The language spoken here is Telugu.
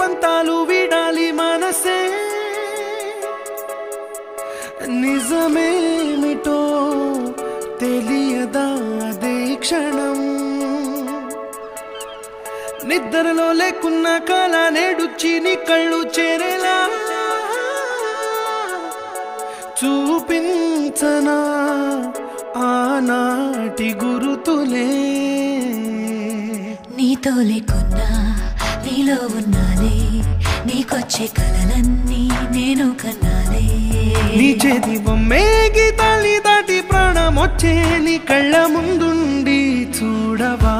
పంతాలు వీడాలి మనసే నిజమేమిటో తెలియదా అదే క్షణం నిద్రలో లేకున్న కళ నేడుచ్చి నీ కళ్ళు చేరేలా చూపించనా ఆనాటి గురుతులే నీతో లేకున్నా నీలో ఉన్నాలే నీకొచ్చే కలలన్నీ నేను కన్నాలే నీ చేతి బొమ్మే గీతాలి దాటి ప్రాణం వచ్చే నీ కళ్ళ ముందుండి చూడవా